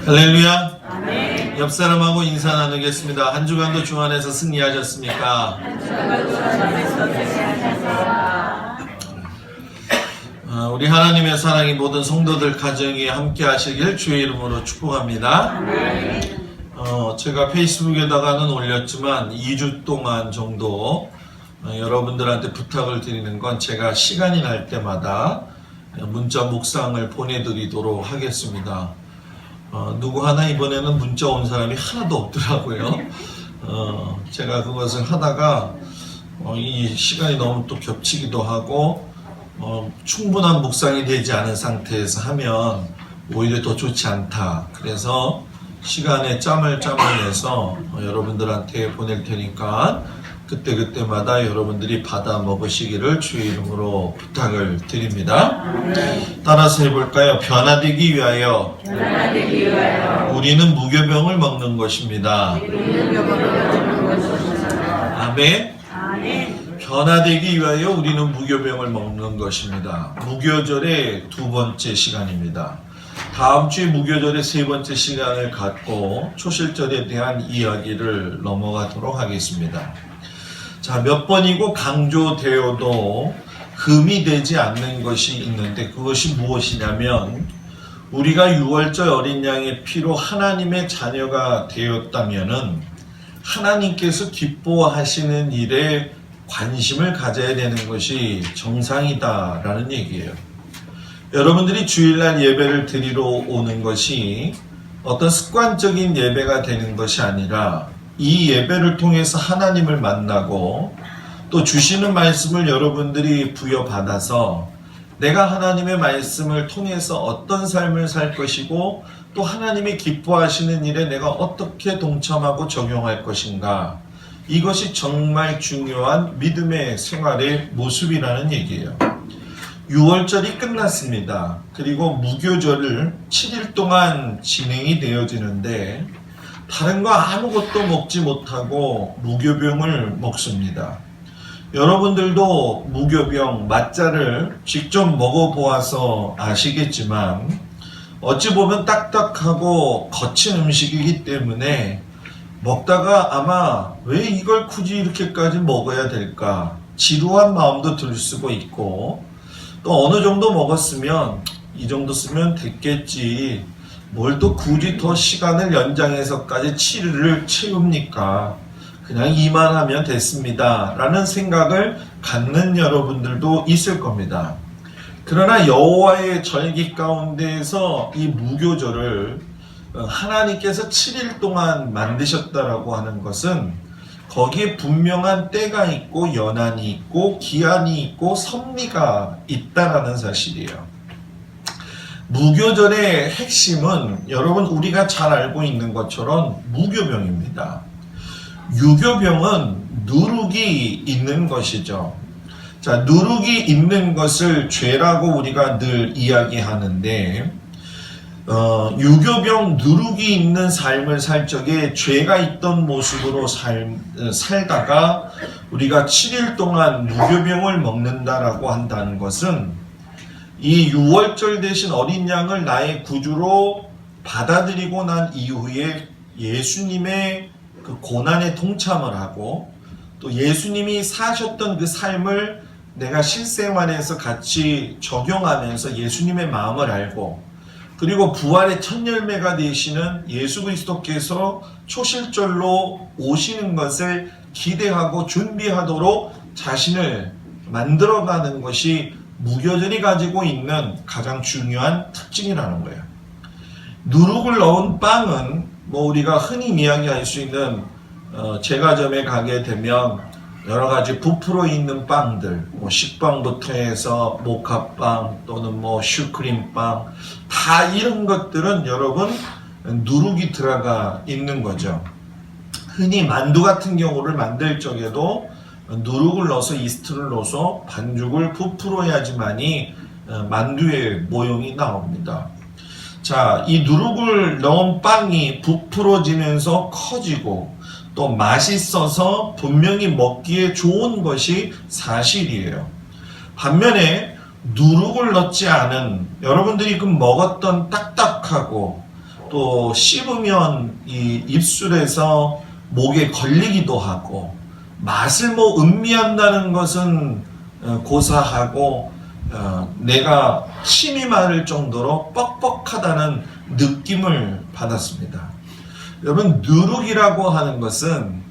할렐루야. 아멘. 옆 사람하고 인사 나누겠습니다. 한 주간도 주 안에서 승리하셨습니까? 한 주간도 주 안에서 승리하셨습니다. 우리 하나님의 사랑이 모든 성도들 가정에 함께 하시길 주의 이름으로 축복합니다. 아멘. 제가 페이스북에다가는 올렸지만 2주 동안 정도 여러분들한테 부탁을 드리는 건 제가 시간이 날 때마다 문자 묵상을 보내드리도록 하겠습니다. 누구 하나 이번에는 문자 온 사람이 하나도 없더라고요. 제가 그것을 하다가 이 시간이 너무 또 겹치기도 하고 충분한 묵상이 되지 않은 상태에서 하면 오히려 더 좋지 않다. 그래서 시간에 짬을 내서 여러분들한테 보낼 테니까 그때마다 여러분들이 받아 먹으시기를 주의 이름으로 부탁을 드립니다. 따라서 해볼까요? 변화되기 위하여 우리는 무교병을 먹는 것입니다. 아멘. 변화되기 위하여 우리는 무교병을 먹는 것입니다. 무교절의 두 번째 시간입니다. 다음 주에 무교절의 세 번째 시간을 갖고 초실절에 대한 이야기를 넘어가도록 하겠습니다. 자, 몇 번이고 강조되어도 금이 되지 않는 것이 있는데 그것이 무엇이냐면 우리가 6월절 어린 양의 피로 하나님의 자녀가 되었다면은 하나님께서 기뻐하시는 일에 관심을 가져야 되는 것이 정상이다라는 얘기예요. 여러분들이 주일날 예배를 드리러 오는 것이 어떤 습관적인 예배가 되는 것이 아니라 이 예배를 통해서 하나님을 만나고 또 주시는 말씀을 여러분들이 부여받아서 내가 하나님의 말씀을 통해서 어떤 삶을 살 것이고 또 하나님이 기뻐하시는 일에 내가 어떻게 동참하고 적용할 것인가, 이것이 정말 중요한 믿음의 생활의 모습이라는 얘기예요. 6월절이 끝났습니다. 그리고 무교절을 7일 동안 진행이 되어지는데 다른 거 아무것도 먹지 못하고 무교병을 먹습니다. 여러분들도 무교병 맛자를 직접 먹어보아서 아시겠지만 어찌 보면 딱딱하고 거친 음식이기 때문에 먹다가 아마 왜 이걸 굳이 이렇게까지 먹어야 될까 지루한 마음도 들 수가 있고, 또 어느 정도 먹었으면 이 정도 쓰면 됐겠지, 뭘 또 굳이 더 시간을 연장해서까지 7일을 채웁니까? 그냥 이만하면 됐습니다 라는 생각을 갖는 여러분들도 있을 겁니다. 그러나 여호와의 절기 가운데에서 이 무교절을 하나님께서 7일 동안 만드셨다라고 하는 것은 거기에 분명한 때가 있고 연한이 있고 기한이 있고 섭리가 있다라는 사실이에요. 무교절의 핵심은 여러분 우리가 잘 알고 있는 것처럼 무교병입니다. 유교병은 누룩이 있는 것이죠. 자, 누룩이 있는 것을 죄라고 우리가 늘 이야기하는데 유교병 누룩이 있는 삶을 살 적에 죄가 있던 모습으로 살다가 우리가 7일 동안 무교병을 먹는다라고 한다는 것은 이 6월절 대신 어린 양을 나의 구주로 받아들이고 난 이후에 예수님의 그 고난에 동참을 하고 또 예수님이 사셨던 그 삶을 내가 실생활에서 같이 적용하면서 예수님의 마음을 알고, 그리고 부활의 첫 열매가 되시는 예수 그리스도께서 초실절로 오시는 것을 기대하고 준비하도록 자신을 만들어가는 것이 무교절이 가지고 있는 가장 중요한 특징이라는 거예요. 누룩을 넣은 빵은 우리가 흔히 이야기할 수 있는 제과점에 가게 되면 여러 가지 부풀어 있는 빵들, 식빵부터 해서 모카빵 또는 슈크림빵, 다 이런 것들은 여러분 누룩이 들어가 있는 거죠. 흔히 만두 같은 경우를 만들 적에도 누룩을 넣어서 이스트를 넣어서 반죽을 부풀어야지만이 만두의 모형이 나옵니다. 자, 이 누룩을 넣은 빵이 부풀어지면서 커지고 또 맛있어서 분명히 먹기에 좋은 것이 사실이에요. 반면에 누룩을 넣지 않은, 여러분들이 그 먹었던 딱딱하고 또 씹으면 이 입술에서 목에 걸리기도 하고, 맛을 뭐 음미한다는 것은 고사하고 내가 침이 마를 정도로 뻑뻑하다는 느낌을 받았습니다. 여러분, 누룩이라고 하는 것은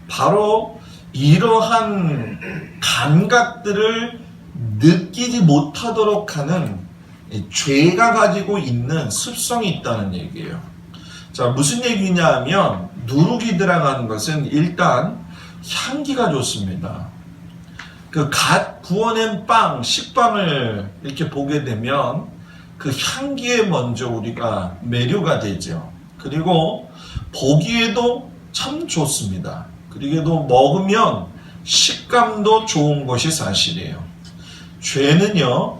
바로 이러한 감각들을 느끼지 못하도록 하는 죄가 가지고 있는 습성이 있다는 얘기예요. 자, 무슨 얘기냐 하면 누룩이 들어가는 것은 일단 향기가 좋습니다. 그 갓 구워낸 빵, 식빵을 이렇게 보게 되면 그 향기에 먼저 우리가 매료가 되죠. 그리고 보기에도 참 좋습니다. 그리고 먹으면 식감도 좋은 것이 사실이에요. 죄는요,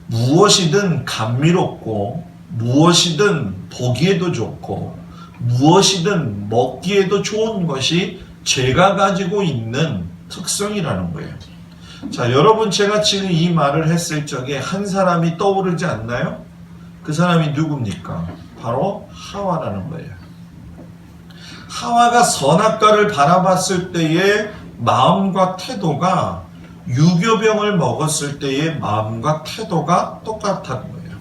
무엇이든 감미롭고 무엇이든 보기에도 좋고 무엇이든 먹기에도 좋은 것이 죄가 가지고 있는 특성이라는 거예요. 자, 여러분, 제가 지금 이 말을 했을 적에 한 사람이 떠오르지 않나요? 그 사람이 누굽니까? 바로 하와라는 거예요. 하와가 선악과를 바라봤을 때의 마음과 태도가 유교병을 먹었을 때의 마음과 태도가 똑같다는 거예요.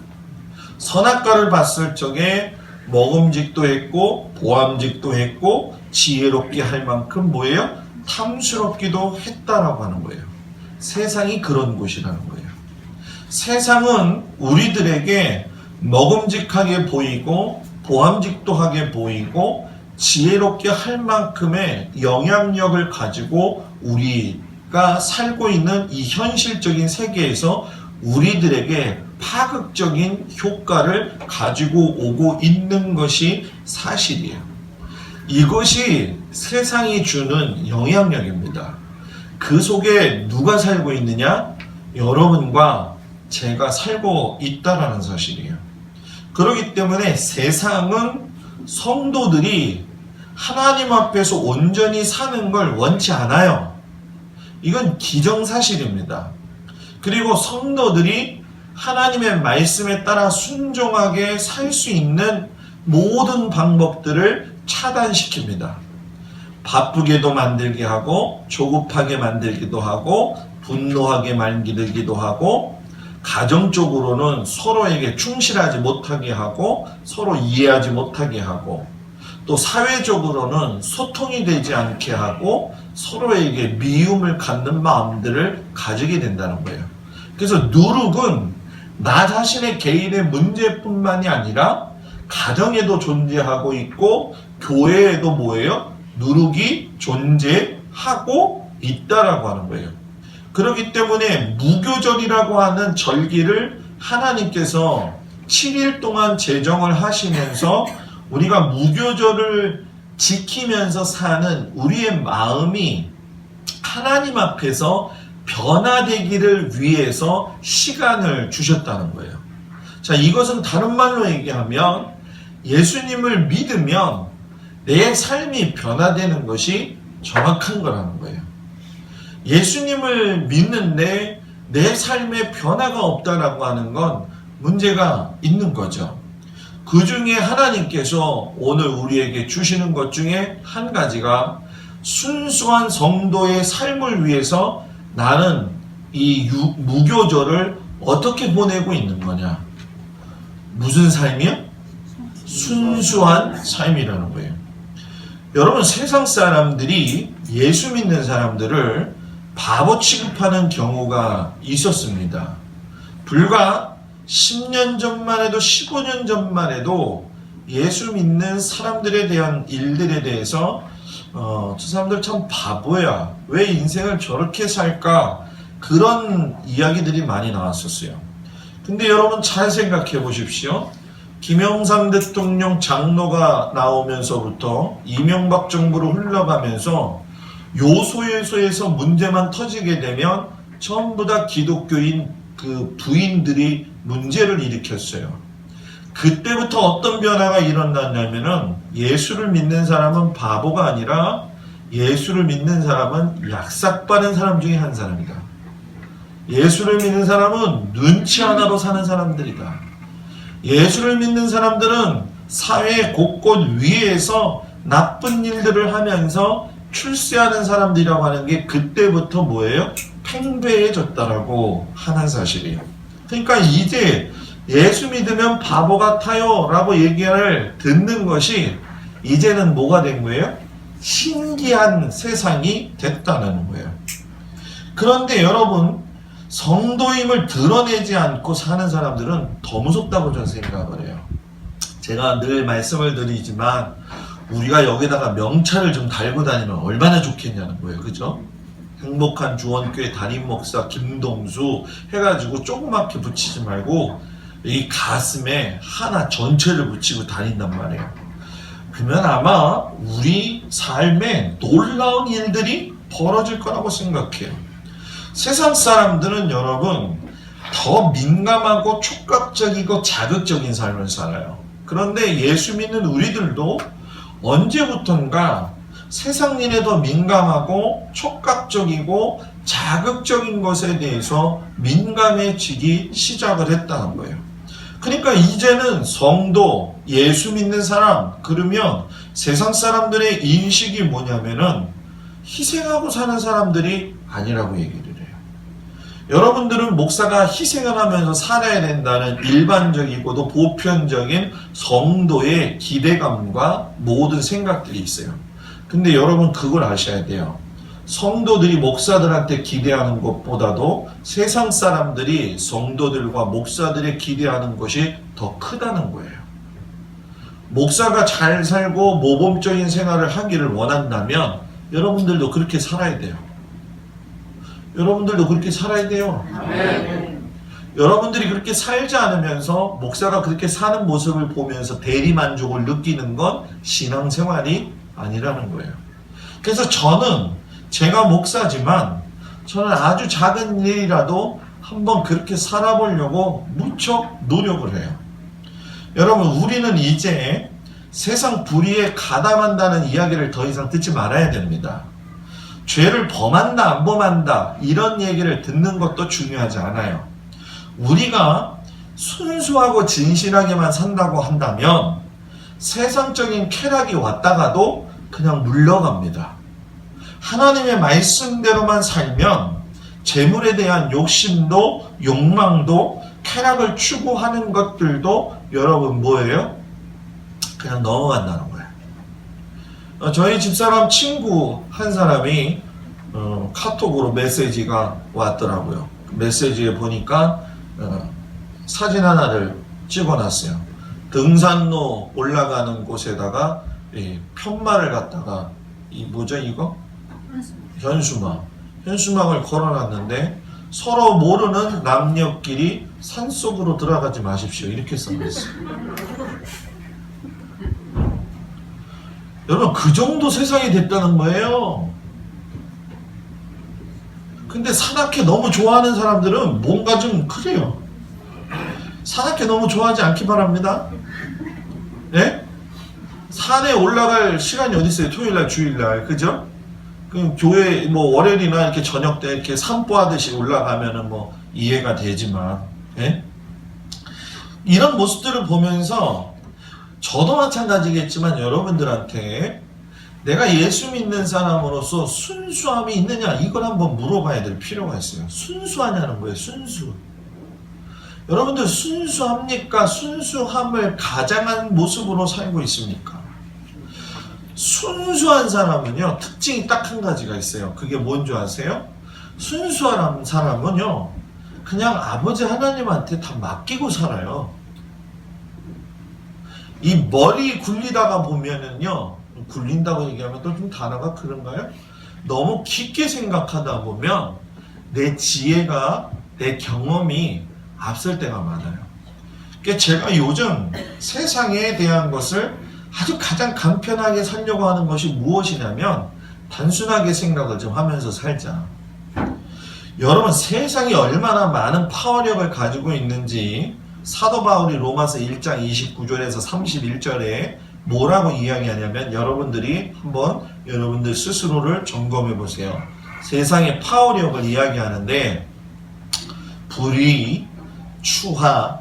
선악과를 봤을 적에 먹음직도 했고 보암직도 했고 지혜롭게 할 만큼 뭐예요? 탐스럽기도 했다라고 하는 거예요. 세상이 그런 곳이라는 거예요. 세상은 우리들에게 먹음직하게 보이고 보암직도하게 보이고 지혜롭게 할 만큼의 영향력을 가지고 우리가 살고 있는 이 현실적인 세계에서 우리들에게 파극적인 효과를 가지고 오고 있는 것이 사실이에요. 이것이 세상이 주는 영향력입니다. 그 속에 누가 살고 있느냐? 여러분과 제가 살고 있다라는 사실이에요. 그렇기 때문에 세상은 성도들이 하나님 앞에서 온전히 사는 걸 원치 않아요. 이건 기정사실입니다. 그리고 성도들이 하나님의 말씀에 따라 순종하게 살 수 있는 모든 방법들을 차단시킵니다. 바쁘게도 만들게 하고 조급하게 만들기도 하고 분노하게 만들기도 하고 가정적으로는 서로에게 충실하지 못하게 하고 서로 이해하지 못하게 하고 또 사회적으로는 소통이 되지 않게 하고 서로에게 미움을 갖는 마음들을 가지게 된다는 거예요. 그래서 누룩은 나 자신의 개인의 문제뿐만이 아니라 가정에도 존재하고 있고 교회에도 뭐예요? 누룩이 존재하고 있다라고 하는 거예요. 그렇기 때문에 무교절이라고 하는 절기를 하나님께서 7일 동안 제정을 하시면서 우리가 무교절을 지키면서 사는 우리의 마음이 하나님 앞에서 변화되기를 위해서 시간을 주셨다는 거예요. 자, 이것은 다른 말로 얘기하면 예수님을 믿으면 내 삶이 변화되는 것이 정확한 거라는 거예요. 예수님을 믿는데 내 삶에 변화가 없다라고 하는 건 문제가 있는 거죠. 그 중에 하나님께서 오늘 우리에게 주시는 것 중에 한 가지가 순수한 성도의 삶을 위해서 나는 이 무교절을 어떻게 보내고 있는 거냐. 무슨 삶이요? 순수한 삶이라는 거예요. 여러분, 세상 사람들이 예수 믿는 사람들을 바보 취급하는 경우가 있었습니다. 불과 10년 전만 해도 15년 전만 해도 예수 믿는 사람들에 대한 일들에 대해서 저 사람들 참 바보야. 왜 인생을 저렇게 살까? 그런 이야기들이 많이 나왔었어요. 근데 여러분 잘 생각해 보십시오. 김영삼 대통령 장로가 나오면서부터 이명박 정부로 흘러가면서 요소에서 문제만 터지게 되면 전부 다 기독교인 그 부인들이 문제를 일으켰어요. 그때부터 어떤 변화가 일어났냐면은 예수를 믿는 사람은 바보가 아니라 예수를 믿는 사람은 약삭빠른 사람 중에 한 사람이다. 예수를 믿는 사람은 눈치 하나로 사는 사람들이다. 예수를 믿는 사람들은 사회 곳곳 위에서 나쁜 일들을 하면서 출세하는 사람들이라고 하는 게 그때부터 뭐예요? 팽배해졌다라고 하는 사실이에요. 그러니까 이제 예수 믿으면 바보 같아요 라고 얘기를 듣는 것이 이제는 뭐가 된 거예요? 신기한 세상이 됐다는 거예요. 그런데 여러분, 성도임을 드러내지 않고 사는 사람들은 더 무섭다고 저는 생각을 해요. 제가 늘 말씀을 드리지만 우리가 여기다가 명찰을 좀 달고 다니면 얼마나 좋겠냐는 거예요. 그죠? 행복한 주원교회 담임 목사 김동수 해가지고 조그맣게 붙이지 말고 이 가슴에 하나 전체를 붙이고 다닌단 말이에요. 그러면 아마 우리 삶에 놀라운 일들이 벌어질 거라고 생각해요. 세상 사람들은 여러분 더 민감하고 촉각적이고 자극적인 삶을 살아요. 그런데 예수 믿는 우리들도 언제부턴가 세상 일에 더 민감하고 촉각적이고 자극적인 것에 대해서 민감해지기 시작을 했다는 거예요. 그러니까 이제는 성도, 예수 믿는 사람, 그러면 세상 사람들의 인식이 뭐냐면은 희생하고 사는 사람들이 아니라고 얘기를 해요. 여러분들은 목사가 희생을 하면서 살아야 된다는 일반적이고도 보편적인 성도의 기대감과 모든 생각들이 있어요. 근데 여러분 그걸 아셔야 돼요. 성도들이 목사들한테 기대하는 것보다도 세상 사람들이 성도들과 목사들의 기대하는 것이 더 크다는 거예요. 목사가 잘 살고 모범적인 생활을 하기를 원한다면 여러분들도 그렇게 살아야 돼요. 여러분들도 그렇게 살아야 돼요. 여러분들이 그렇게 살지 않으면서 목사가 그렇게 사는 모습을 보면서 대리만족을 느끼는 건 신앙생활이 아니라는 거예요. 그래서 저는 제가 목사지만 저는 아주 작은 일이라도 한번 그렇게 살아보려고 무척 노력을 해요. 여러분, 우리는 이제 세상 불의에 가담한다는 이야기를 더 이상 듣지 말아야 됩니다. 죄를 범한다 안 범한다 이런 얘기를 듣는 것도 중요하지 않아요. 우리가 순수하고 진실하게만 산다고 한다면 세상적인 쾌락이 왔다가도 그냥 물러갑니다. 하나님의 말씀대로만 살면 재물에 대한 욕심도 욕망도 쾌락을 추구하는 것들도 여러분 뭐예요? 그냥 넘어간다는 거예요. 저희 집사람 친구 한 사람이 카톡으로 메시지가 왔더라고요. 메시지에 보니까 사진 하나를 찍어놨어요. 등산로 올라가는 곳에다가 편말을 갖다가 뭐죠 이거? 현수막을 걸어놨는데 서로 모르는 남녀끼리 산속으로 들어가지 마십시오 이렇게 써있어요. 여러분 그 정도 세상이 됐다는 거예요. 근데 산악회 너무 좋아하는 사람들은 뭔가 좀 그래요. 산악회 너무 좋아하지 않기 바랍니다. 네? 산에 올라갈 시간이 어디 있어요? 토요일날, 주일날, 그죠? 그 교회 뭐 월요일이나 이렇게 저녁 때 이렇게 산보하듯이 올라가면은 뭐 이해가 되지만, 예? 이런 모습들을 보면서 저도 마찬가지겠지만 여러분들한테 내가 예수 믿는 사람으로서 순수함이 있느냐 이걸 한번 물어봐야 될 필요가 있어요. 순수하냐는 거예요. 순수. 여러분들 순수합니까? 순수함을 가장한 모습으로 살고 있습니까? 순수한 사람은요 특징이 딱 한 가지가 있어요. 그게 뭔지 아세요? 순수한 사람은요 그냥 아버지 하나님한테 다 맡기고 살아요. 이 머리 굴리다가 보면은요, 굴린다고 얘기하면 또 좀 단어가 그런가요? 너무 깊게 생각하다 보면 내 지혜가, 내 경험이 앞설 때가 많아요. 그러니까 제가 요즘 세상에 대한 것을 아주 가장 간편하게 살려고 하는 것이 무엇이냐면 단순하게 생각을 좀 하면서 살자. 여러분 세상이 얼마나 많은 파워력을 가지고 있는지 사도 바울이 로마서 1장 29절에서 31절에 뭐라고 이야기하냐면 여러분들이 한번 여러분들 스스로를 점검해 보세요. 세상의 파워력을 이야기하는데 불의, 추하,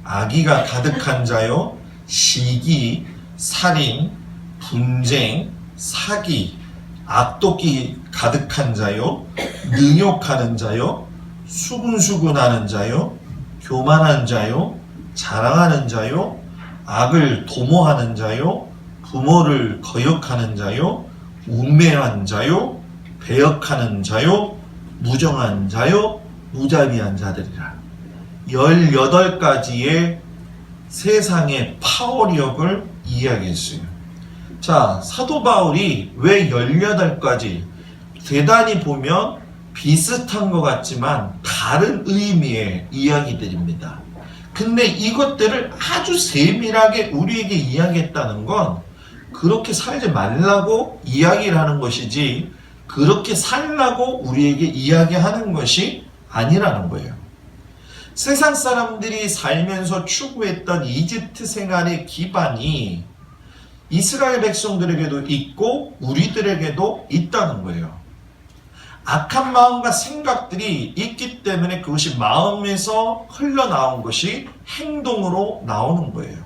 악의가 가득한 자요 시기, 살인, 분쟁, 사기, 악독이 가득한 자요, 능욕하는 자요, 수군수군하는 자요, 교만한 자요, 자랑하는 자요, 악을 도모하는 자요, 부모를 거역하는 자요, 우매한 자요, 배역하는 자요, 무정한 자요, 무자비한 자들이라. 18가지의 세상의 파워력을 이야기했어요. 자, 사도 바울이 왜 18가지, 대단히 보면 비슷한 것 같지만 다른 의미의 이야기들입니다. 근데 이것들을 아주 세밀하게 우리에게 이야기했다는 건 그렇게 살지 말라고 이야기를 하는 것이지 그렇게 살라고 우리에게 이야기하는 것이 아니라는 거예요. 세상 사람들이 살면서 추구했던 이집트 생활의 기반이 이스라엘 백성들에게도 있고 우리들에게도 있다는 거예요. 악한 마음과 생각들이 있기 때문에 그것이 마음에서 흘러나온 것이 행동으로 나오는 거예요.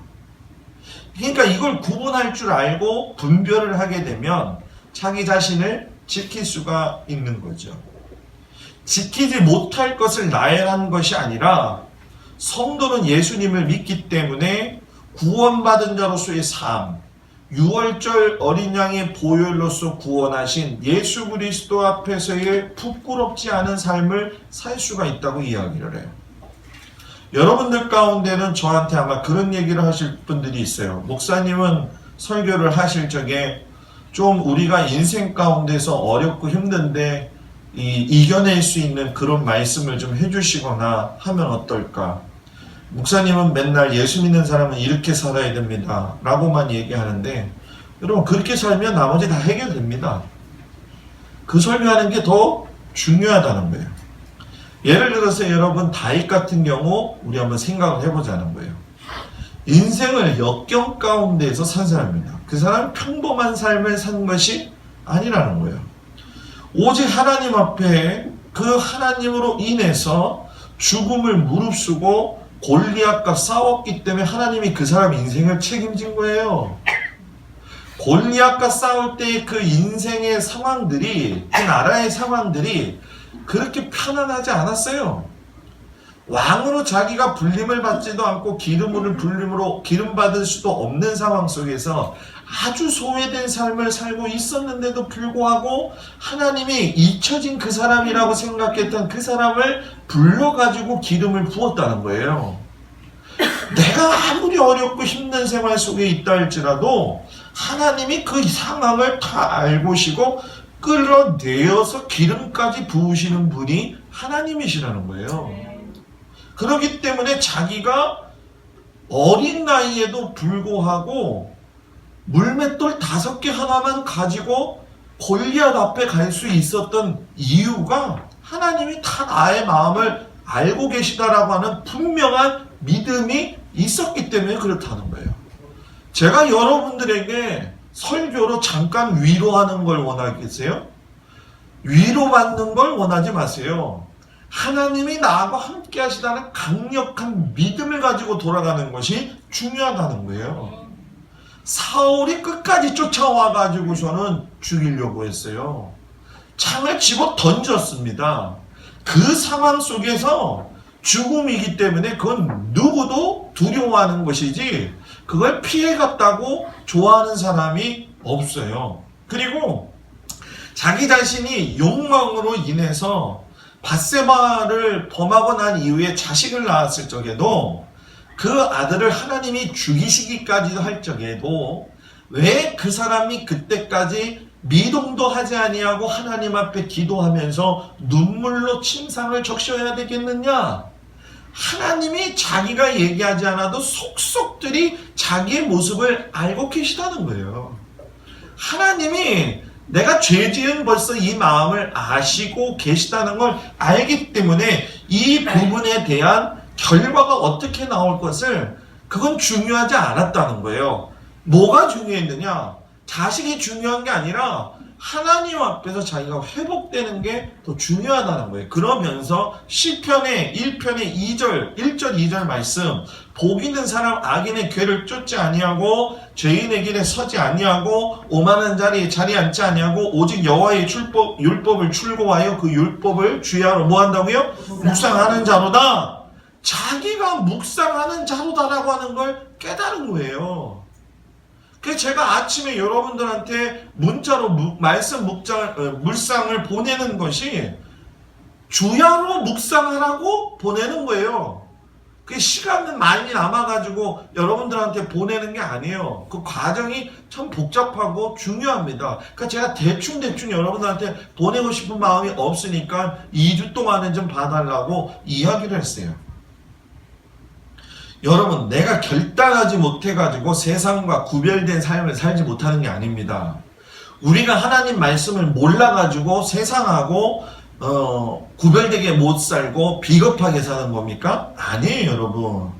그러니까 이걸 구분할 줄 알고 분별을 하게 되면 자기 자신을 지킬 수가 있는 거죠. 지키지 못할 것을 나열한 것이 아니라 성도는 예수님을 믿기 때문에 구원받은 자로서의 삶, 6월절 어린 양의 보혈로서 구원하신 예수 그리스도 앞에서의 부끄럽지 않은 삶을 살 수가 있다고 이야기를 해요. 여러분들 가운데는 저한테 아마 그런 얘기를 하실 분들이 있어요. 목사님은 설교를 하실 적에 좀 우리가 인생 가운데서 어렵고 힘든데 이겨낼 수 있는 그런 말씀을 좀 해주시거나 하면 어떨까? 목사님은 맨날 예수 믿는 사람은 이렇게 살아야 됩니다 라고만 얘기하는데 여러분 그렇게 살면 나머지 다 해결됩니다. 그 설교하는 게 더 중요하다는 거예요. 예를 들어서 여러분 다윗 같은 경우 우리 한번 생각을 해보자는 거예요. 인생을 역경 가운데에서 산 사람입니다. 그 사람은 평범한 삶을 산 것이 아니라는 거예요. 오직 하나님 앞에 그 하나님으로 인해서 죽음을 무릅쓰고 골리앗과 싸웠기 때문에 하나님이 그 사람 인생을 책임진 거예요. 골리앗과 싸울 때의 그 인생의 상황들이, 그 나라의 상황들이 그렇게 편안하지 않았어요. 왕으로 자기가 불림을 받지도 않고 불림으로 기름 받을 수도 없는 상황 속에서 아주 소외된 삶을 살고 있었는데도 불구하고 하나님이 잊혀진 그 사람이라고 생각했던 그 사람을 불러가지고 기름을 부었다는 거예요. 내가 아무리 어렵고 힘든 생활 속에 있다 할지라도 하나님이 그 상황을 다 알고시고 끌어내어서 기름까지 부으시는 분이 하나님이시라는 거예요. 그렇기 때문에 자기가 어린 나이에도 불구하고 물맷돌 5개 하나만 가지고 골리앗 앞에 갈 수 있었던 이유가 하나님이 다 나의 마음을 알고 계시다라고 하는 분명한 믿음이 있었기 때문에 그렇다는 거예요. 제가 여러분들에게 설교로 잠깐 위로하는 걸 원하겠어요? 위로받는 걸 원하지 마세요. 하나님이 나하고 함께 하시다는 강력한 믿음을 가지고 돌아가는 것이 중요하다는 거예요. 사울이 끝까지 쫓아와 가지고서는 죽이려고 했어요. 창을 집어 던졌습니다. 그 상황 속에서 죽음이기 때문에 그건 누구도 두려워하는 것이지 그걸 피해갔다고 좋아하는 사람이 없어요. 그리고 자기 자신이 욕망으로 인해서 밧세바를 범하고 난 이후에 자식을 낳았을 적에도 그 아들을 하나님이 죽이시기까지도 할 적에도 왜 그 사람이 그때까지 미동도 하지 아니하고 하나님 앞에 기도하면서 눈물로 침상을 적셔야 되겠느냐? 하나님이 자기가 얘기하지 않아도 속속들이 자기의 모습을 알고 계시다는 거예요. 하나님이 내가 죄 지은 벌써 이 마음을 아시고 계시다는 걸 알기 때문에 이 부분에 대한 결과가 어떻게 나올 것을 그건 중요하지 않았다는 거예요. 뭐가 중요했느냐? 자식이 중요한 게 아니라 하나님 앞에서 자기가 회복되는 게 더 중요하다는 거예요. 그러면서 시편의 1편의 1절 2절 말씀, 복 있는 사람 악인의 궤를 쫓지 아니하고 죄인의 길에 서지 아니하고 오만한 자리에 자리 앉지 아니하고 오직 여호와의 율법을 출고하여 그 율법을 주야로 뭐 한다고요? 묵상하는 자로다. 자기가 묵상하는 자로다라고 하는 걸 깨달은 거예요. 그래서 제가 아침에 여러분들한테 문자로 말씀 물상을 보내는 것이 주야로 묵상하라고 보내는 거예요. 그 시간은 많이 남아가지고 여러분들한테 보내는 게 아니에요. 그 과정이 참 복잡하고 중요합니다. 그러니까 제가 대충 여러분들한테 보내고 싶은 마음이 없으니까 2주 동안은 좀 봐달라고 이야기를 했어요. 여러분, 내가 결단하지 못해가지고 세상과 구별된 삶을 살지 못하는 게 아닙니다. 우리가 하나님 말씀을 몰라가지고 세상하고 구별되게 못 살고 비겁하게 사는 겁니까? 아니에요, 여러분.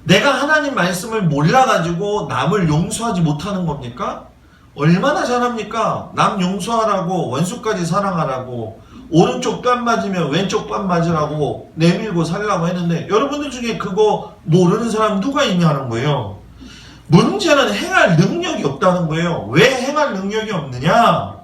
내가 하나님 말씀을 몰라가지고 남을 용서하지 못하는 겁니까? 얼마나 잘합니까? 남 용서하라고, 원수까지 사랑하라고, 오른쪽 뺨 맞으면 왼쪽 뺨 맞으라고 내밀고 살라고 했는데 여러분들 중에 그거 모르는 사람 누가 있냐는 거예요. 문제는 행할 능력이 없다는 거예요. 왜 행할 능력이 없느냐?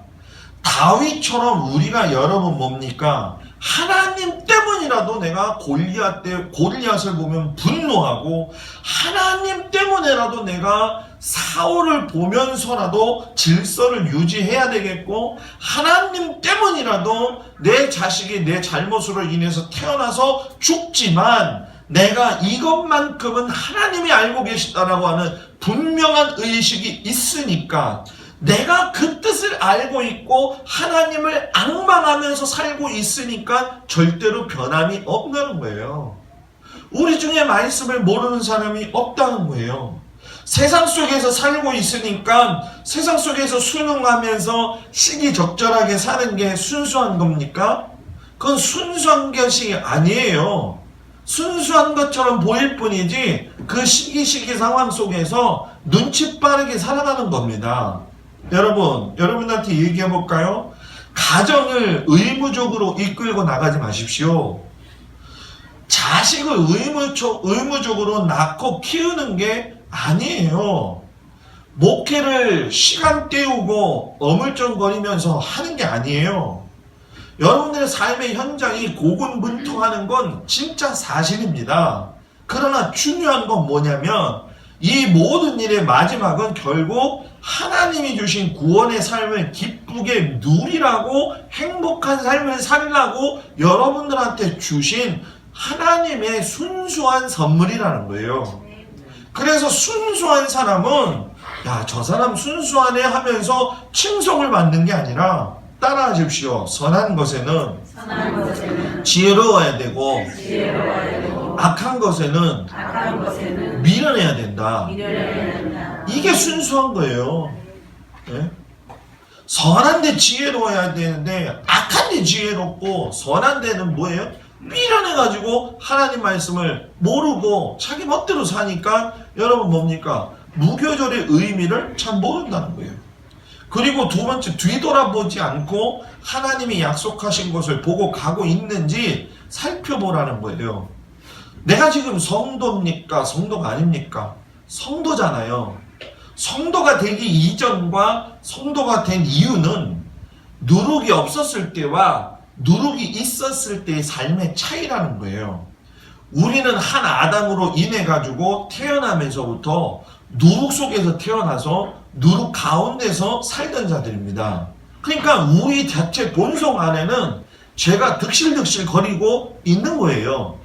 다윗처럼 우리가 여러분 뭡니까? 하나님 때문이라도 내가 골리앗을 보면 분노하고 하나님 때문에라도 내가 사울을 보면서라도 질서를 유지해야 되겠고 하나님 때문이라도 내 자식이 내 잘못으로 인해서 태어나서 죽지만 내가 이것만큼은 하나님이 알고 계시다라고 하는 분명한 의식이 있으니까 내가 그 뜻을 알고 있고 하나님을 앙망하면서 살고 있으니까 절대로 변함이 없다는 거예요. 우리 중에 말씀을 모르는 사람이 없다는 거예요. 세상 속에서 살고 있으니까 세상 속에서 순응하면서 시기적절하게 사는 게 순수한 겁니까? 그건 순수한 것이 아니에요. 순수한 것처럼 보일 뿐이지 그 시기 상황 속에서 눈치 빠르게 살아가는 겁니다. 여러분한테 얘기해 볼까요? 가정을 의무적으로 이끌고 나가지 마십시오. 자식을 의무적으로 낳고 키우는 게 아니에요. 목회를 시간 때우고 어물쩡거리면서 하는 게 아니에요. 여러분들의 삶의 현장이 고군분투하는 건 진짜 사실입니다. 그러나 중요한 건 뭐냐면 이 모든 일의 마지막은 결국 하나님이 주신 구원의 삶을 기쁘게 누리라고 행복한 삶을 살라고 여러분들한테 주신 하나님의 순수한 선물이라는 거예요. 그래서 순수한 사람은 야, 저 사람 순수하네 하면서 칭송을 받는 게 아니라 따라하십시오. 선한 것에는 지혜로워야 되고 악한 것에는 미련해야 된다. 이게 순수한 거예요. 네? 선한 데 지혜로워야 되는데 악한 데 지혜롭고 선한 데는 뭐예요? 미련해가지고 하나님 말씀을 모르고 자기 멋대로 사니까 여러분 뭡니까? 무교절의 의미를 참 모른다는 거예요. 그리고 두 번째, 뒤돌아보지 않고 하나님이 약속하신 것을 보고 가고 있는지 살펴보라는 거예요. 내가 지금 성도입니까? 성도가 아닙니까? 성도잖아요. 성도가 되기 이전과 성도가 된 이유는 누룩이 없었을 때와 누룩이 있었을 때의 삶의 차이라는 거예요. 우리는 한 아담으로 인해 가지고 태어나면서부터 누룩 속에서 태어나서 누룩 가운데서 살던 자들입니다. 그러니까 우리 자체 본성 안에는 죄가 득실득실 거리고 있는 거예요.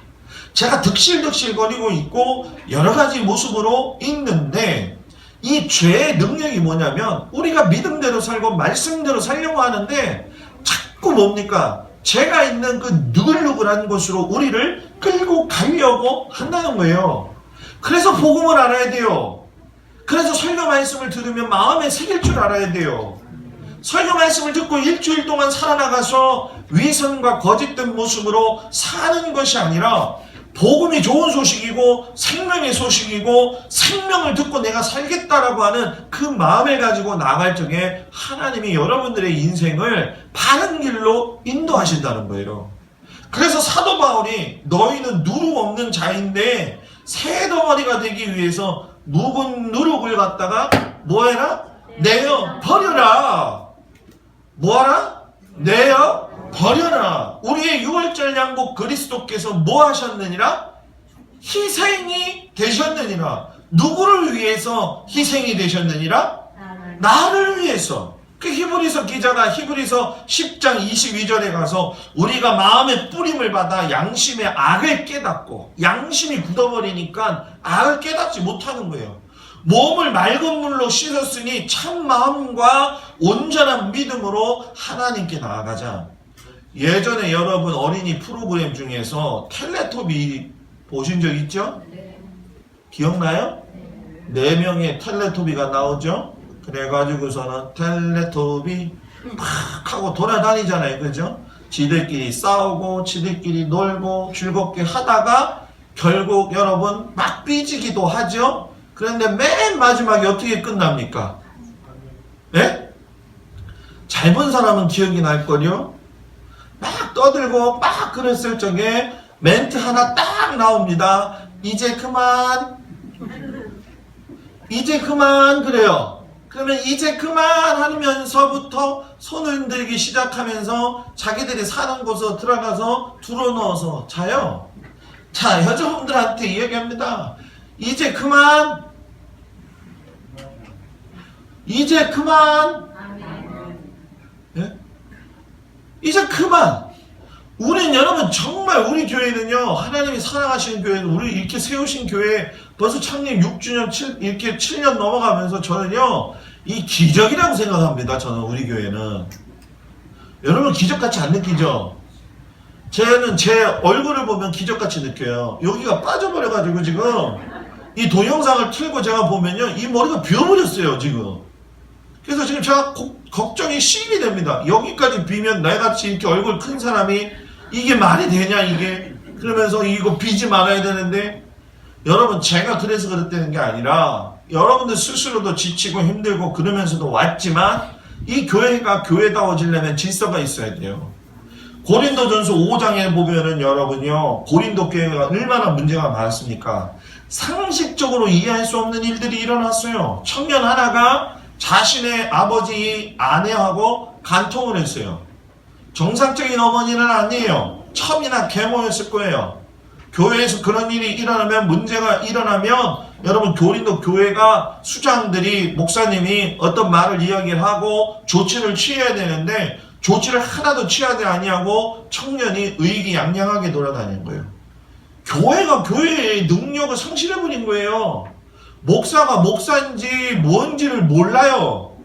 제가 득실득실 거리고 있고 여러 가지 모습으로 있는데 이 죄의 능력이 뭐냐면 우리가 믿음대로 살고 말씀대로 살려고 하는데 자꾸 뭡니까? 죄가 있는 그 느글느글한 곳으로 우리를 끌고 가려고 한다는 거예요. 그래서 복음을 알아야 돼요. 그래서 설교 말씀을 들으면 마음에 새길 줄 알아야 돼요. 설교 말씀을 듣고 일주일 동안 살아나가서 위선과 거짓된 모습으로 사는 것이 아니라 복음이 좋은 소식이고 생명의 소식이고 생명을 듣고 내가 살겠다라고 하는 그 마음을 가지고 나갈 적에 하나님이 여러분들의 인생을 바른 길로 인도하신다는 거예요. 그래서 사도 바울이 너희는 누룩 없는 자인데 새 덩어리가 되기 위해서 묵은 누룩을 갖다가 뭐해라? 내어 버려라. 뭐하라? 내어 버려라. 우리의 유월절 양복 그리스도께서 뭐 하셨느니라? 희생이 되셨느니라. 누구를 위해서 희생이 되셨느니라? 나를 위해서. 그 히브리서 기자가 히브리서 10장 22절에 가서 우리가 마음의 뿌림을 받아 양심의 악을 깨닫고, 양심이 굳어버리니까 악을 깨닫지 못하는 거예요. 몸을 맑은 물로 씻었으니 참 마음과 온전한 믿음으로 하나님께 나아가자. 예전에 여러분 어린이 프로그램 중에서 텔레토비 보신 적 있죠? 기억나요? 4명의 텔레토비가 나오죠? 그래가지고서는 텔레토비 팍 하고 돌아다니잖아요. 그죠? 지들끼리 싸우고 지들끼리 놀고 즐겁게 하다가 결국 여러분 막 삐지기도 하죠? 그런데 맨 마지막에 어떻게 끝납니까? 예? 잘 본 사람은 기억이 날걸요? 막 떠들고 막 그랬을 적에 멘트 하나 딱 나옵니다. 이제 그만 그래요. 그러면 이제 그만 하면서부터 손을 흔들기 시작하면서 자기들이 사는 곳으로 들어가서 들어넣어서 자요. 자, 여자분들한테 이야기합니다. 이제 그만. 예? 이제 그만. 우린 여러분 정말 우리 교회는요, 하나님이 사랑하시는 교회는 우리 이렇게 세우신 교회 벌써 창립 6주년 이렇게 7년 넘어가면서 저는요 이 기적이라고 생각합니다. 저는 우리 교회는 여러분 기적같이 안 느끼죠? 저는 제 얼굴을 보면 기적같이 느껴요. 여기가 빠져버려가지고 지금 이 동영상을 틀고 제가 보면요 이 머리가 비어버렸어요 지금. 그래서 지금 제가 걱정이 심이 됩니다. 여기까지 비면 나같이 이렇게 얼굴 큰 사람이 이게 말이 되냐 이게. 그러면서 이거 비지 말아야 되는데 여러분 제가 그래서 그랬다는 게 아니라 여러분들 스스로도 지치고 힘들고 그러면서도 왔지만 이 교회가 교회다워지려면 질서가 있어야 돼요. 고린도전서 5장에 보면은 여러분요 고린도 교회가 얼마나 문제가 많았습니까? 상식적으로 이해할 수 없는 일들이 일어났어요. 청년 하나가 자신의 아버지 아내하고 간통을 했어요. 정상적인 어머니는 아니에요. 첨이나 계모였을 거예요. 교회에서 그런 일이 일어나면 문제가 일어나면 여러분 고린도 교회가 수장들이 목사님이 어떤 말을 이야기를 하고 조치를 취해야 되는데 조치를 하나도 취하지 아니하고 청년이 의기양양하게 돌아다니는 거예요. 교회가 교회의 능력을 상실해버린 거예요. 목사가 목사인지 뭔지를 몰라요.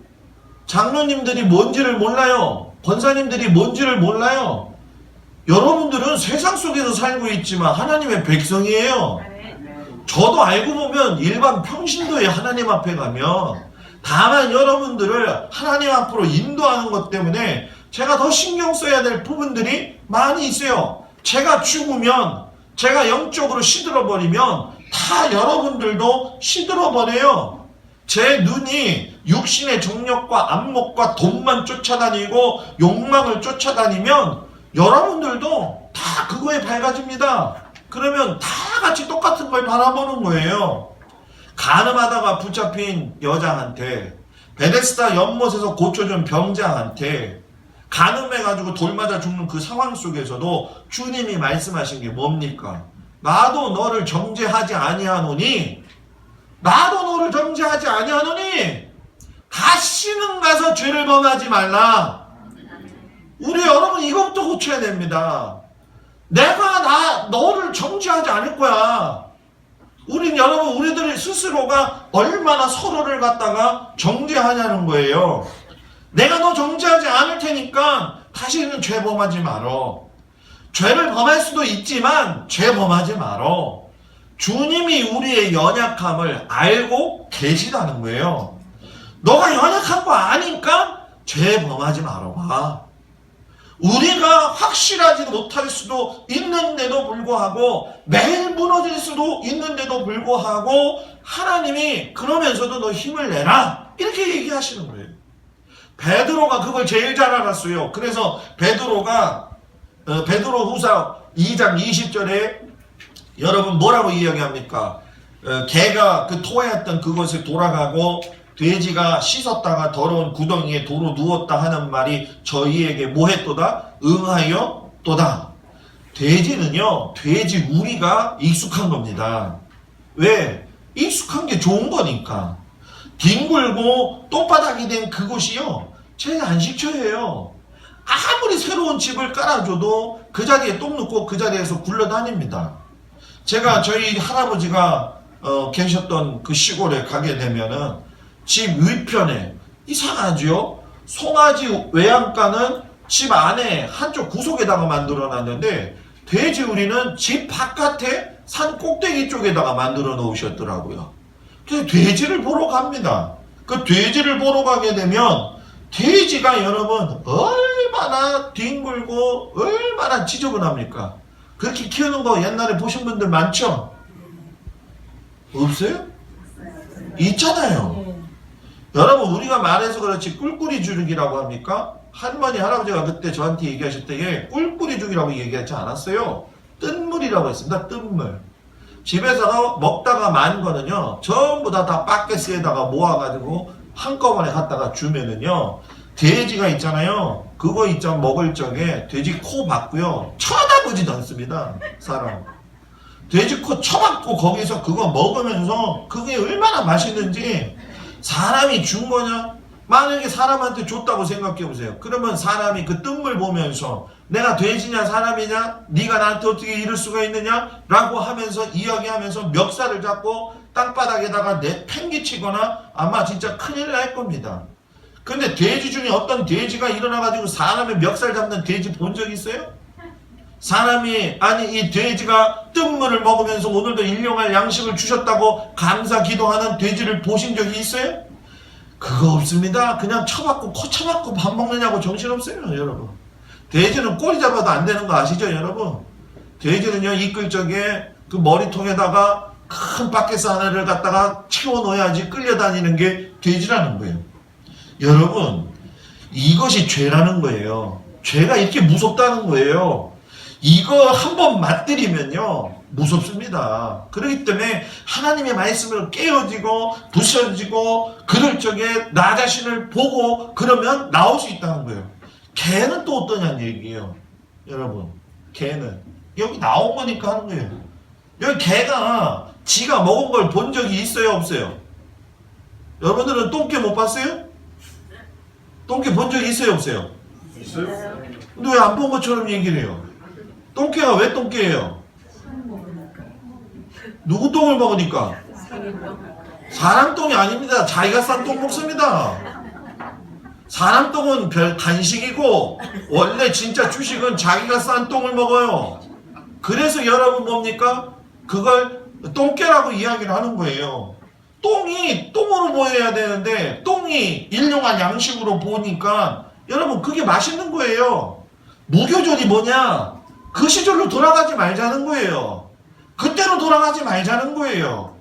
장로님들이 뭔지를 몰라요. 권사님들이 뭔지를 몰라요. 여러분들은 세상 속에서 살고 있지만 하나님의 백성이에요. 저도 알고 보면 일반 평신도에 하나님 앞에 가면 다만 여러분들을 하나님 앞으로 인도하는 것 때문에 제가 더 신경 써야 될 부분들이 많이 있어요. 제가 죽으면 제가 영적으로 시들어버리면 다 여러분들도 시들어버려요. 제 눈이 육신의 정력과 안목과 돈만 쫓아다니고 욕망을 쫓아다니면 여러분들도 다 그거에 밝아집니다. 그러면 다 같이 똑같은 걸 바라보는 거예요. 간음하다가 붙잡힌 여자한테, 베데스다 연못에서 고쳐준 병자한테 간음해가지고 돌 맞아 죽는 그 상황 속에서도 주님이 말씀하신 게 뭡니까? 나도 너를 정죄하지 아니하노니 다시는 가서 죄를 범하지 말라. 우리 여러분 이것부터 고쳐야 됩니다. 내가 너를 정죄하지 않을 거야. 우린 여러분 우리들 스스로가 얼마나 서로를 갖다가 정죄하냐는 거예요. 내가 너 정죄하지 않을 테니까 다시는 죄 범하지 말어. 죄를 범할 수도 있지만 죄 범하지 말어. 주님이 우리의 연약함을 알고 계시다는 거예요. 너가 연약한 거 아니까 죄 범하지 말어 봐. 우리가 확실하지 못할 수도 있는데도 불구하고 매일 무너질 수도 있는데도 불구하고 하나님이 그러면서도 너 힘을 내라 이렇게 얘기하시는 거예요. 베드로가 그걸 제일 잘 알았어요. 그래서 베드로가 베드로후서 2장 20절에 여러분 뭐라고 이야기합니까? 개가 그 토했던 그것을 돌아가고 돼지가 씻었다가 더러운 구덩이에 도로 누웠다 하는 말이 저희에게 뭐했도다? 응하였도다. 돼지는요, 돼지 우리가 익숙한 겁니다. 왜? 익숙한 게 좋은 거니까. 뒹굴고 똥바닥이 된 그곳이요, 제 안식처예요. 아무리 새로운 집을 깔아줘도 그 자리에 똥 넣고 그 자리에서 굴러다닙니다. 제가 저희 할아버지가 계셨던 그 시골에 가게 되면은 집 위편에 이상하죠? 송아지 외양간은 집 안에 한쪽 구석에다가 만들어 놨는데 돼지 우리는 집 바깥에 산 꼭대기 쪽에다가 만들어 놓으셨더라고요. 그래서 돼지를 보러 갑니다. 그 돼지를 보러 가게 되면 돼지가 여러분 얼마나 뒹굴고 얼마나 지저분합니까? 그렇게 키우는 거 옛날에 보신 분들 많죠? 없어요? 있잖아요. 여러분 우리가 말해서 그렇지 꿀꿀이 죽이라고 합니까? 할머니 할아버지가 그때 저한테 얘기하실 때에 꿀꿀이 죽이라고 얘기하지 않았어요. 뜬물이라고 했습니다. 뜬물. 집에서 먹다가 만 거는요 전부 다 바켓스에다가 모아가지고 한꺼번에 갖다가 주면은요 돼지가 있잖아요. 그거 있잖아 먹을 적에 돼지 코 박고요 쳐다보지도 않습니다. 사람 돼지 코 쳐박고 거기서 그거 먹으면서 그게 얼마나 맛있는지. 사람이 준 거냐? 만약에 사람한테 줬다고 생각해 보세요. 그러면 사람이 그 뜬물 보면서 내가 돼지냐 사람이냐? 네가 나한테 어떻게 이럴 수가 있느냐? 라고 하면서 이야기하면서 멱살을 잡고 땅바닥에다가 팽개치거나 아마 진짜 큰일 날 겁니다. 근데 돼지 중에 어떤 돼지가 일어나가지고 사람의 멱살 잡는 돼지 본 적 있어요? 사람이 아니 이 돼지가 뜬물을 먹으면서 오늘도 일용할 양식을 주셨다고 감사 기도하는 돼지를 보신 적이 있어요? 그거 없습니다. 그냥 쳐박고 코 쳐박고 밥 먹느냐고 정신없어요 여러분. 돼지는 꼬리 잡아도 안 되는 거 아시죠 여러분? 돼지는요 이끌 적에 그 머리통에다가 큰 바켓스 하나를 갖다가 채워놓아야지 끌려다니는 게 돼지라는 거예요. 여러분 이것이 죄라는 거예요. 죄가 이렇게 무섭다는 거예요. 이거 한번 맞들이면요 무섭습니다. 그렇기 때문에 하나님의 말씀을 깨어지고 부셔지고 그럴 적에 나 자신을 보고 그러면 나올 수 있다는 거예요. 개는 또 어떠냐는 얘기예요. 여러분 개는 여기 나온 거니까 하는 거예요. 여기 개가 지가 먹은 걸 본 적이 있어요 없어요? 여러분들은 똥개 못 봤어요? 똥개 본 적이 있어요 없어요? 있어요? 근데 왜 안 본 것처럼 얘기를 해요? 똥개가 왜 똥개예요? 누구 똥을 먹으니까? 사람 똥이 아닙니다. 자기가 싼 똥 먹습니다. 사람 똥은 별 간식이고 원래 진짜 주식은 자기가 싼 똥을 먹어요. 그래서 여러분 뭡니까? 그걸 똥개라고 이야기를 하는 거예요. 똥이 똥으로 보여야 되는데 똥이 일용할 양식으로 보니까 여러분 그게 맛있는 거예요. 무교절이 뭐냐? 그 시절로 돌아가지 말자는 거예요. 그때로 돌아가지 말자는 거예요.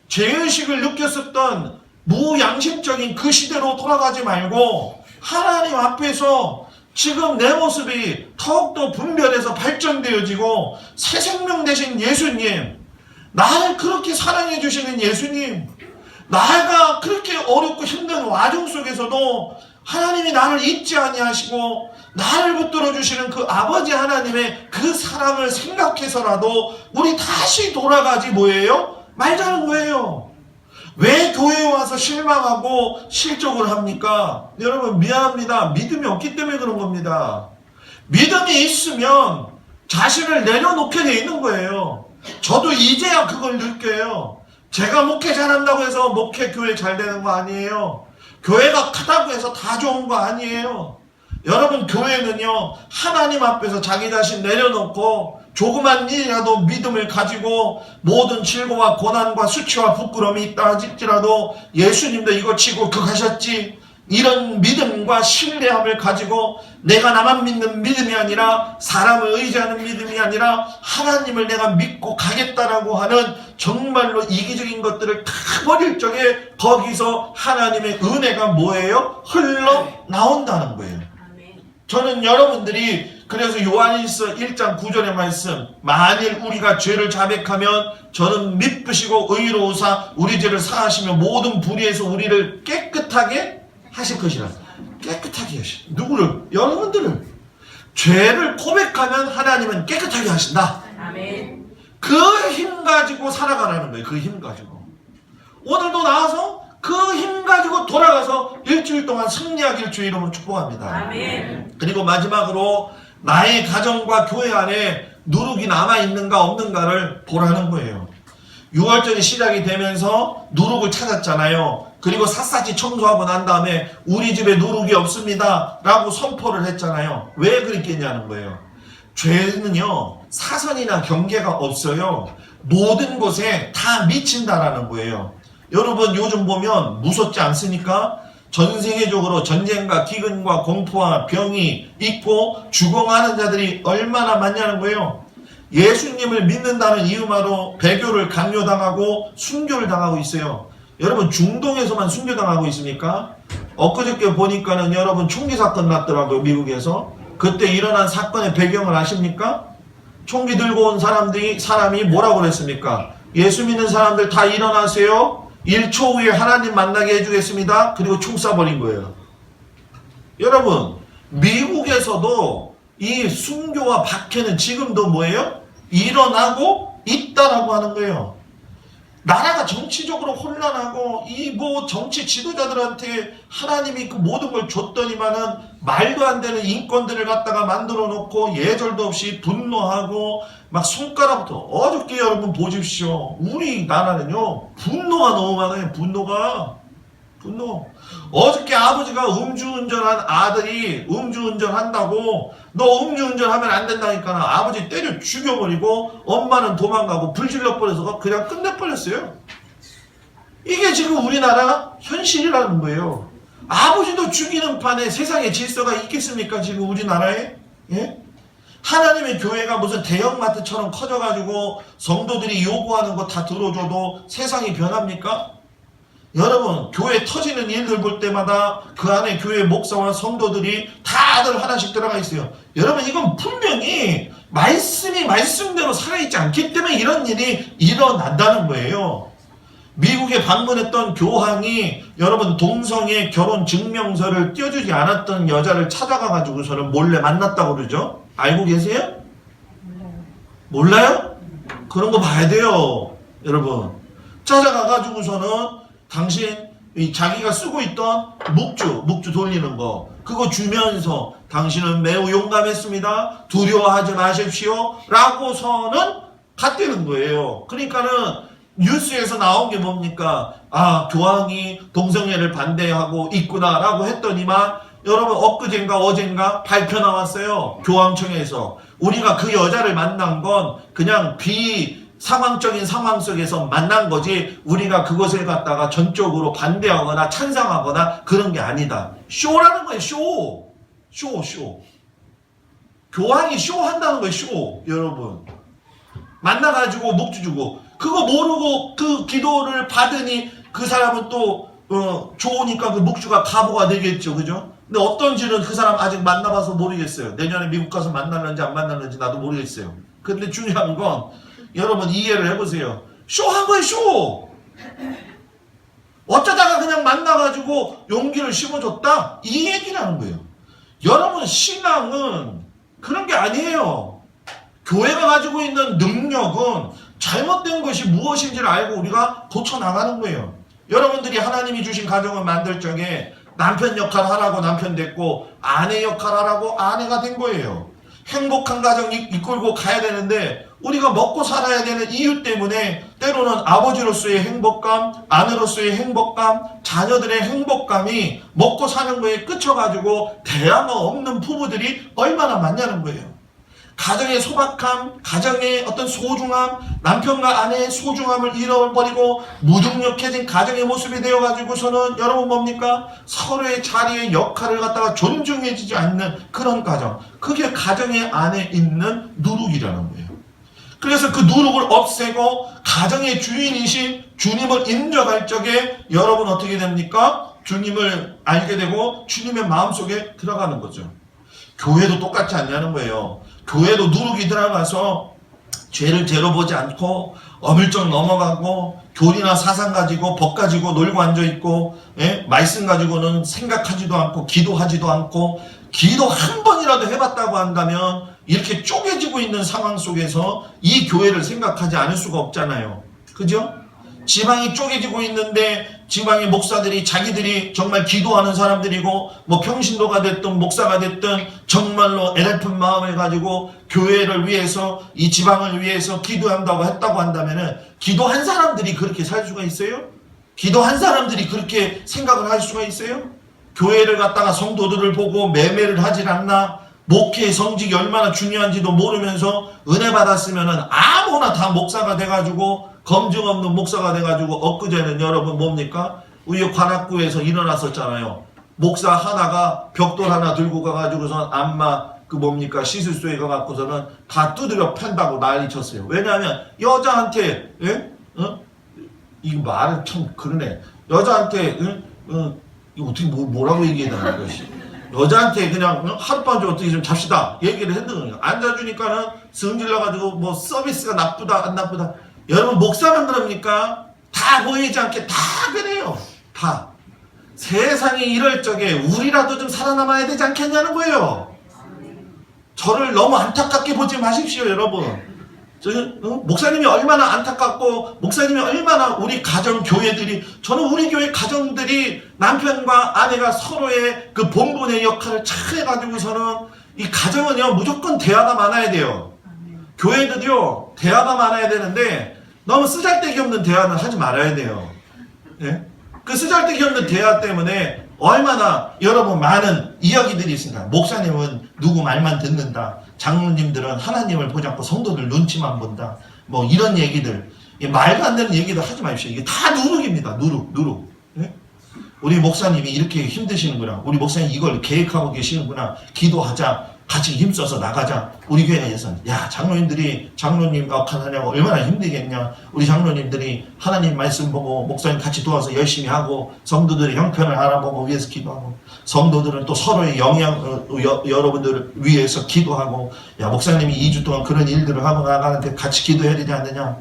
죄의식을 느꼈었던 무양심적인 그 시대로 돌아가지 말고 하나님 앞에서 지금 내 모습이 더욱더 분별해서 발전되어지고 새 생명 되신 예수님, 나를 그렇게 사랑해 주시는 예수님, 나가 그렇게 어렵고 힘든 와중 속에서도 하나님이 나를 잊지 아니하시고 나를 붙들어 주시는 그 아버지 하나님의 그 사랑을 생각해서라도 우리 다시 돌아가지 뭐예요? 말자는 거예요. 왜 교회에 와서 실망하고 실족을 합니까? 여러분 미안합니다. 믿음이 없기 때문에 그런 겁니다. 믿음이 있으면 자신을 내려놓게 돼 있는 거예요. 저도 이제야 그걸 느껴요. 제가 목회 잘한다고 해서 목회 교회 잘 되는 거 아니에요. 교회가 크다고 해서 다 좋은 거 아니에요. 여러분 교회는요 하나님 앞에서 자기 자신 내려놓고 조그만 일이라도 믿음을 가지고 모든 질고와 고난과 수치와 부끄러움이 있다 할지라도 예수님도 이거 치고 그거 하셨지, 이런 믿음과 신뢰함을 가지고 내가 나만 믿는 믿음이 아니라 사람을 의지하는 믿음이 아니라 하나님을 내가 믿고 가겠다라고 하는 정말로 이기적인 것들을 다 버릴 적에 거기서 하나님의 은혜가 뭐예요? 흘러나온다는 거예요. 저는 여러분들이 그래서 요한일서 1장 9절의 말씀, 만일 우리가 죄를 자백하면 저는 미쁘시고 의로우사 우리 죄를 사하시며 모든 불의에서 우리를 깨끗하게 하실 것이라. 깨끗하게 하시. 누구를? 여러분들을. 죄를 고백하면 하나님은 깨끗하게 하신다. 아멘. 그 힘 가지고 살아가라는 거예요. 그 힘 가지고. 오늘도 나와서 그 힘 가지고 돌아가서 일주일 동안 승리하길 주의 이름으로 축복합니다. 아멘. 그리고 마지막으로 나의 가정과 교회 안에 누룩이 남아있는가 없는가를 보라는 거예요. 6월절이 시작이 되면서 누룩을 찾았잖아요. 그리고 샅샅이 청소하고 난 다음에 우리 집에 누룩이 없습니다 라고 선포를 했잖아요. 왜 그랬겠냐는 거예요. 죄는요 사선이나 경계가 없어요. 모든 곳에 다 미친다라는 거예요. 여러분 요즘 보면 무섭지 않습니까? 전 세계적으로 전쟁과 기근과 공포와 병이 있고 죽어가는 자들이 얼마나 많냐는 거예요. 예수님을 믿는다는 이유만으로 배교를 강요당하고 순교를 당하고 있어요. 여러분 중동에서만 순교당하고 있습니까? 엊그저께 보니까는 여러분 총기 사건 났더라고요. 미국에서. 그때 일어난 사건의 배경을 아십니까? 총기 들고 온 사람이 뭐라고 그랬습니까? 예수 믿는 사람들 다 일어나세요. 1초 후에 하나님 만나게 해주겠습니다. 그리고 총 쏴버린 거예요. 여러분 미국에서도 이 순교와 박해는 지금도 뭐예요? 일어나고 있다라고 하는 거예요. 나라가 정치적으로 혼란하고 이 뭐 정치 지도자들한테 하나님이 그 모든 걸 줬더니만은 말도 안 되는 인권들을 갖다가 만들어 놓고 예절도 없이 분노하고 막 손가락부터 어저께 여러분 보십시오. 우리나라는요 분노가 너무 많아요. 분노. 어저께 아버지가 음주운전한 아들이 음주운전한다고 너 음주운전하면 안 된다니까 아버지 때려 죽여버리고 엄마는 도망가고 불질러버려서 그냥 끝내버렸어요. 이게 지금 우리나라 현실이라는 거예요. 아버지도 죽이는 판에 세상에 질서가 있겠습니까? 지금 우리나라에? 예? 하나님의 교회가 무슨 대형마트처럼 커져가지고 성도들이 요구하는 거 다 들어줘도 세상이 변합니까? 여러분 교회 터지는 일들 볼 때마다 그 안에 교회 목사와 성도들이 다들 하나씩 들어가 있어요. 여러분 이건 분명히 말씀이 말씀대로 살아있지 않기 때문에 이런 일이 일어난다는 거예요. 미국에 방문했던 교황이 여러분 동성애 결혼 증명서를 띄워주지 않았던 여자를 찾아가가지고서는 몰래 만났다고 그러죠. 알고 계세요? 몰라요? 그런 거 봐야 돼요. 여러분 찾아가가지고서는 당신 자기가 쓰고 있던 묵주 돌리는 거 그거 주면서 당신은 매우 용감했습니다. 두려워하지 마십시오 라고서는 갔다는 거예요. 그러니까는 뉴스에서 나온 게 뭡니까? 아 교황이 동성애를 반대하고 있구나 라고 했더니만 여러분 엊그젠가 어젠가 발표 나왔어요. 교황청에서 우리가 그 여자를 만난 건 그냥 상황적인 상황 속에서 만난 거지 우리가 그것을 갖다가 전적으로 반대하거나 찬성하거나 그런 게 아니다. 쇼라는 거예요. 쇼. 교황이 쇼한다는 거예요. 쇼. 여러분 만나가지고 묵주 주고 그거 모르고 그 기도를 받으니 그 사람은 또 좋으니까 그 묵주가 가보가 되겠죠. 그죠? 근데 어떤지는 그 사람 아직 만나봐서 모르겠어요. 내년에 미국 가서 만날는지 안 만날는지 나도 모르겠어요. 근데 중요한 건 여러분 이해를 해보세요. 쇼한 거예요. 쇼. 어쩌다가 그냥 만나가지고 용기를 심어줬다 이 얘기라는 거예요. 여러분 신앙은 그런 게 아니에요. 교회가 가지고 있는 능력은 잘못된 것이 무엇인지를 알고 우리가 고쳐나가는 거예요. 여러분들이 하나님이 주신 가정을 만들 적에 남편 역할 하라고 남편 됐고 아내 역할 하라고 아내가 된 거예요. 행복한 가정 이끌고 가야 되는데 우리가 먹고 살아야 되는 이유 때문에 때로는 아버지로서의 행복감, 아내로서의 행복감, 자녀들의 행복감이 먹고 사는 거에 그쳐가지고 대화가 없는 부부들이 얼마나 많냐는 거예요. 가정의 소박함, 가정의 어떤 소중함, 남편과 아내의 소중함을 잃어버리고 무능력해진 가정의 모습이 되어가지고서는 여러분 뭡니까? 서로의 자리의 역할을 갖다가 존중해주지 않는 그런 가정. 그게 가정의 안에 있는 누룩이라는 거예요. 그래서 그 누룩을 없애고 가정의 주인이신 주님을 인정할 적에 여러분 어떻게 됩니까? 주님을 알게 되고 주님의 마음속에 들어가는 거죠. 교회도 똑같지 않냐는 거예요. 교회도 누룩이 들어가서 죄를 죄로 보지 않고 어물쩍 넘어가고 교리나 사상 가지고 법 가지고 놀고 앉아있고, 예? 말씀 가지고는 생각하지도 않고 기도하지도 않고, 기도 한 번이라도 해봤다고 한다면 이렇게 쪼개지고 있는 상황 속에서 이 교회를 생각하지 않을 수가 없잖아요. 그죠? 지방이 쪼개지고 있는데 지방의 목사들이 자기들이 정말 기도하는 사람들이고 뭐 평신도가 됐든 목사가 됐든 정말로 애달픈 마음을 가지고 교회를 위해서 이 지방을 위해서 기도한다고 했다고 한다면은 기도한 사람들이 그렇게 살 수가 있어요? 기도한 사람들이 그렇게 생각을 할 수가 있어요? 교회를 갖다가 성도들을 보고 매매를 하질 않나? 목회의 성직이 얼마나 중요한지도 모르면서 은혜 받았으면은 아무나 다 목사가 돼가지고 검증 없는 목사가 돼가지고 엊그제는 여러분 뭡니까? 우리 관악구에서 일어났었잖아요. 목사 하나가 벽돌 하나 들고 가가지고선 안마 그 뭡니까 시술소에 가갖고서는 다 두드려 팬다고 난리 쳤어요. 왜냐하면 여자한테 예? 이거 말은 참 그러네. 여자한테 이거 어떻게 뭐라고 얘기해야 되나 이것이. 여자한테 그냥 하룻밤 좀 어떻게 좀 잡시다 얘기를 했는 거예요. 앉아주니까는 승질나가지고 뭐 서비스가 나쁘다 안 나쁘다. 여러분 목사만 그럽니까? 다 보이지 않게 다 그래요. 다. 세상이 이럴 적에 우리라도 좀 살아남아야 되지 않겠냐는 거예요. 저를 너무 안타깝게 보지 마십시오 여러분. 목사님이 얼마나 안타깝고 목사님이 얼마나 우리 가정 교회들이 저는 우리 교회 가정들이 남편과 아내가 서로의 그 본분의 역할을 잘 해가지고서는 이 가정은요 무조건 대화가 많아야 돼요. 교회들이요 대화가 많아야 되는데 너무 쓰잘데기 없는 대화는 하지 말아야 돼요. 예? 그 쓰잘데기 없는 대화 때문에 얼마나 여러분 많은 이야기들이 있습니다. 목사님은 누구 말만 듣는다. 장로님들은 하나님을 보지 않고 성도들 눈치만 본다. 뭐 이런 얘기들. 말도 안 되는 얘기들 하지 마십시오. 이게 다 누룩입니다. 누룩. 예? 우리 목사님이 이렇게 힘드시는구나. 우리 목사님 이걸 계획하고 계시는구나. 기도하자. 같이 힘써서 나가자. 우리 교회에서는 야 장로님 하냐고 얼마나 힘들겠냐. 우리 장로님들이 하나님 말씀 보고 목사님 같이 도와서 열심히 하고 성도들의 형편을 알아보고 위해서 기도하고 성도들은 또 서로의 여러분들을 위해서 기도하고 야 목사님이 2주 동안 그런 일들을 하고 나가는데 같이 기도해야 되지 않느냐.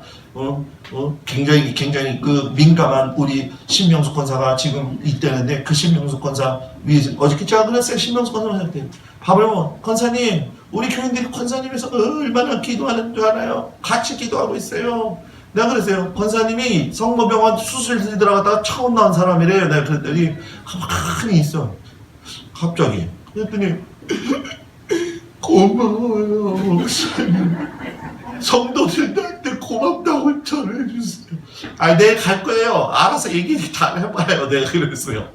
굉장히 그 민감한 우리 신명숙 권사가 지금 있다는데 그 신명숙 권사 위에서 어저께 제가 그랬어요. 신명숙 권사한테 밥을 먹어. 권사님 우리 교인들이 권사님에서 얼마나 기도하는 줄 알아요? 같이 기도하고 있어요. 내가 그랬어요. 권사님이 성모병원 수술실 들어갔다가 처음 나온 사람이래요. 내가 그랬더니 가만히 있어. 갑자기 그랬더니 고마워요 목사님. 성도들한테 고맙다고 전해주세요. 내일 갈 거예요. 알아서 얘기 다 해봐요. 내가 그랬어요.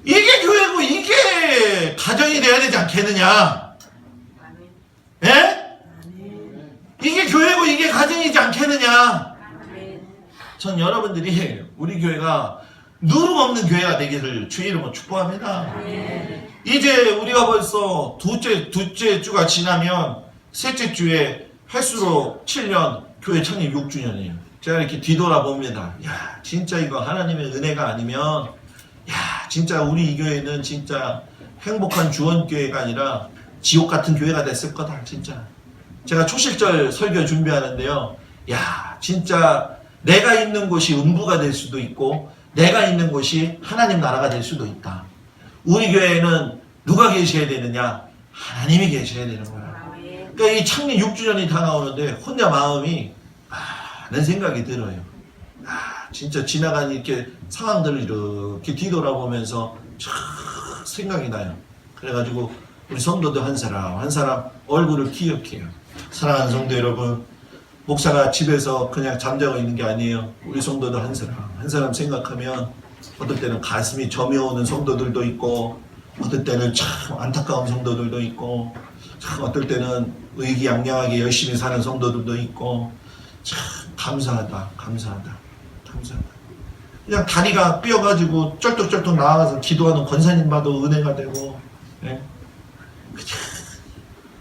이게 교회고 이게 가정이 돼야 되지 않겠느냐? 예? 이게 교회고 이게 가정이지 않겠느냐? 전 여러분들이 우리 교회가 누룩 없는 교회가 되기를 주의 이름으로 축복합니다. 이제 우리가 벌써 둘째 주가 지나면 셋째 주에 횟수로 7년 교회 창립 6주년이에요. 제가 이렇게 뒤돌아봅니다. 야, 진짜 이거 하나님의 은혜가 아니면, 야, 진짜 우리 이 교회는 진짜 행복한 주원교회가 아니라 지옥 같은 교회가 됐을 거다, 진짜. 제가 초실절 설교 준비하는데요. 야, 진짜 내가 있는 곳이 음부가 될 수도 있고, 내가 있는 곳이 하나님 나라가 될 수도 있다. 우리 교회에는 누가 계셔야 되느냐? 하나님이 계셔야 되는 거야. 그러니까 이 창립 6주년이 다가오는데 혼자 마음이 많은 생각이 들어요. 진짜 지나간 이렇게 상황들을 이렇게 뒤돌아보면서 참 생각이 나요. 그래가지고 우리 성도들 한 사람 얼굴을 기억해요. 사랑하는 성도 여러분, 목사가 집에서 그냥 잠자고 있는 게 아니에요. 우리 성도들 한 사람 생각하면 어떨 때는 가슴이 저며오는 성도들도 있고 어떨 때는 참 안타까운 성도들도 있고, 참 어떨 때는 의기양양하게 열심히 사는 성도들도 있고, 참 감사하다. 그냥 다리가 삐어가지고 쩔뚝쩔뚝 나와서 기도하는 권사님 봐도 은혜가 되고, 예?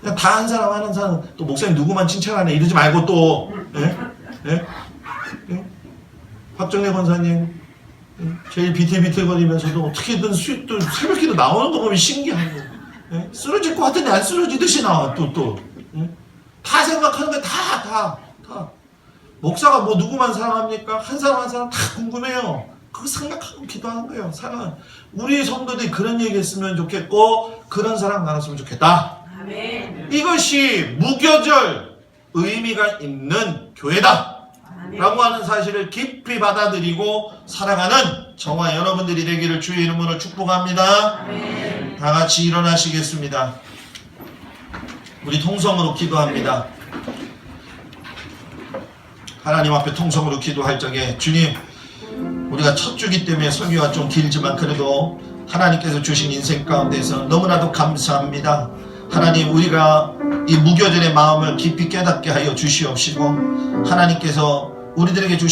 그냥 다 한 사람 하는 사람, 또 목사님 누구만 칭찬하네 이러지 말고 또, 예? 예? 예? 박정래 권사님, 예? 제일 비틀비틀거리면서도 어떻게든 수익도 새벽기도 나오는 거 보면 신기하고, 예? 쓰러질 것 같은데 안 쓰러지듯이 나와 또. 예? 다 생각하는 게 다. 목사가 뭐 누구만 사랑합니까? 한 사람 한 사람 다 궁금해요. 그거 생각하고 기도하는 거예요. 사랑. 우리 성도들이 그런 얘기 했으면 좋겠고, 그런 사랑 나눴으면 좋겠다. 아멘. 이것이 무교절 의미가 있는 교회다. 아멘. 라고 하는 사실을 깊이 받아들이고 살아가는 저와 여러분들이 되기를 주의 이름으로 축복합니다. 아멘. 다 같이 일어나시겠습니다. 우리 통성으로 기도합니다. 하나님 앞에 통성으로 기도할 적에, 주님, 우리가 첫 주기 때문에 설교가 좀 길지만 그래도 하나님께서 주신 인생 가운데서 너무나도 감사합니다. 하나님, 우리가 이 무교절의 마음을 깊이 깨닫게 하여 주시옵시고, 하나님께서 우리들에게 주신